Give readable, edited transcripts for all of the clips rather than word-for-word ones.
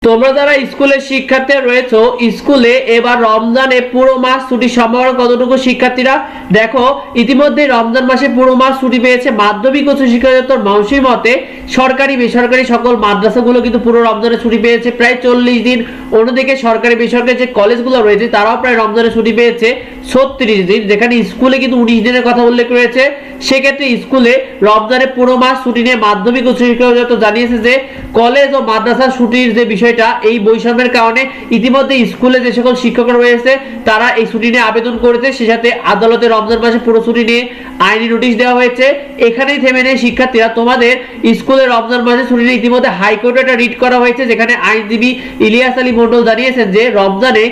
তোমরা যারা স্কুলের শিক্ষার্থী রয়েছো, স্কুলে এবার রমজানে পুরো মাস ছুটি সম্ভাবনা কতটুকু শিক্ষার্থীরা? দেখো, ইতিমধ্যে রমজান মাসে পুরো মাস ছুটি পেয়েছে মাধ্যমিক উচ্চ শিক্ষা অধিদপ্তর মাউসির মতে। সরকারি বেসরকারি সকল মাদ্রাসাগুলো কিন্তু পুরো রমজানে ছুটি পেয়েছে প্রায় 40 দিন। অন্যদিকে সরকারি বেসরকারি যে কলেজগুলো রয়েছে তারাও প্রায় রমজানে ছুটি পেয়েছে 36 দিন, যেখানে স্কুলে কিন্তু 19 দিনের কথা উল্লেখ রয়েছে। সেক্ষেত্রে স্কুলে রমজানে পুরো মাস ছুটি নিয়ে মাধ্যমিক উচ্চ শিক্ষা অধিদপ্তর জানিয়েছে যে কলেজ ও মাদ্রাসা ছুটির যে বিষয়টা, এই বৈষম্যের কারণে ইতিমধ্যে স্কুলে যে সকল শিক্ষকরা রয়েছে তারা এই ছুটি নিয়ে আবেদন করেছে। সে সাথে আদালতে রমজান মাসে পুরো ছুটি নিয়ে আইনি নোটিশ দেওয়া হয়েছে। এখানেই থেমে নেই শিক্ষার্থীরা, তোমাদের স্কুলে রমজান মাসে ছুটি নিয়ে ইতিমধ্যে হাইকোর্টে একটা রিট করা হয়েছে, যেখানে আইনজীবী ইলিয়াস আলী মন্ডল জানিয়েছেন যে রমজানে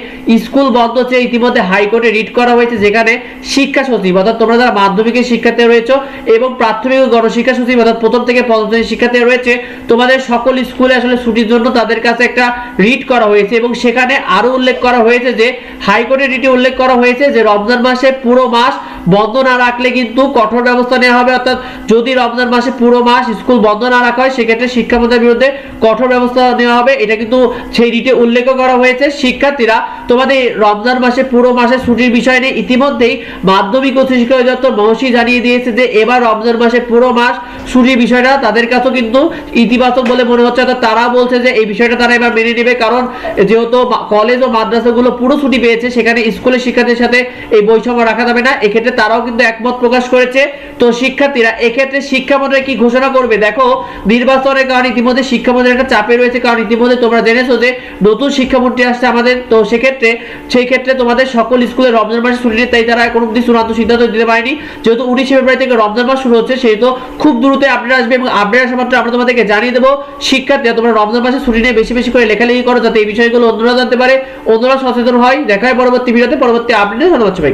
স্কুল বন্ধ চেয়ে ইতিমধ্যে হাইকোর্টে রিট করা হয়েছে, যেখানে শিক্ষা সচিব অর্থাৎ তোমরা যারা মাধ্যমিকের শিক্ষার্থী রয়েছে এবং প্রাথমিক ও গণশিক্ষা সচিব অর্থাৎ প্রথম থেকে পঞ্চম শ্রেণীর শিক্ষার্থী রয়েছে, তোমাদের সকল স্কুলে আসলে ছুটির জন্য তাদের কাছে একটা রিট করা হয়েছে। এবং সেখানে আরো উল্লেখ করা হয়েছে যে হাইকোর্টের রিটে উল্লেখ করা হয়েছে যে রমজান মাসে পুরো মাস বন্ধ না রাখলে কিন্তু কঠোর ব্যবস্থা নেওয়া হবে। অর্থাৎ যদি রমজান মাসে পুরো মাস স্কুল বন্ধ না রাখা হয় সেক্ষেত্রে শিক্ষামন্ত্রীর বিরুদ্ধে কঠোর ব্যবস্থা নেওয়া হবে। এটা কিন্তু সেই রিটে উল্লেখ করা হয়েছে। শিক্ষার্থীরা, তোমাদের রমজান মাসে পুরো মাসের ছুটির বিষয় নিয়ে ইতিমধ্যেই মাধ্যমিক উচ্চ শিক্ষা অধিদপ্তর মহসি জানিয়ে দিয়েছে যে এবার রমজান মাসে পুরো মাস ছুটির বিষয়টা তাদের কাছেও কিন্তু ইতিবাচক বলে মনে হচ্ছে। অর্থাৎ তারা বলছে যে এই বিষয়টা তারা এবার মেনে নেবে, কারণ যেহেতু কলেজ ও মাদ্রাসাগুলো পুরো ছুটি পেয়েছে সেখানে স্কুলের শিক্ষার্থীদের সাথে এই বৈষম্য রাখা যাবে না। এক্ষেত্রে তারাও কিন্তু একমত প্রকাশ করেছে। তো শিক্ষার্থীরা, এক্ষেত্রে শিক্ষামন্ত্রী কি ঘোষণা করবে? দেখো, নির্বাচনের কারণে ইতিমধ্যে শিক্ষামন্ত্রী একটা চাপে রয়েছে, কারণ ইতিমধ্যে তোমরা জেনেছো যে নতুন শিক্ষামন্ত্রী আসছে আমাদের। তো সেই ক্ষেত্রে তোমাদের সকল স্কুলে রমজান মাসে ছুটি নেই, তাই তারা কোনো চূড়ান্ত সিদ্ধান্ত দিতে পারেনি। যেহেতু 19 ফেব্রুয়ারি থেকে রমজান মাস শুরু হচ্ছে, সেহেতু খুব দ্রুত আপডেট আসবে এবং আপডেট আসা মাত্র আমরা তোমাদেরকে জানিয়ে দেবো। শিক্ষার্থীরা, তোমরা রমজান মাসে ছুটি নিয়ে বেশি বেশি করে লেখালেখি করো, যাতে এই বিষয়গুলো অন্যরা জানতে পারে, অন্যরা সচেতন হয়। দেখা হয় পরবর্তী ভিডিওতে, পরবর্তী আপডেটে। ধন্যবাদ সবাই।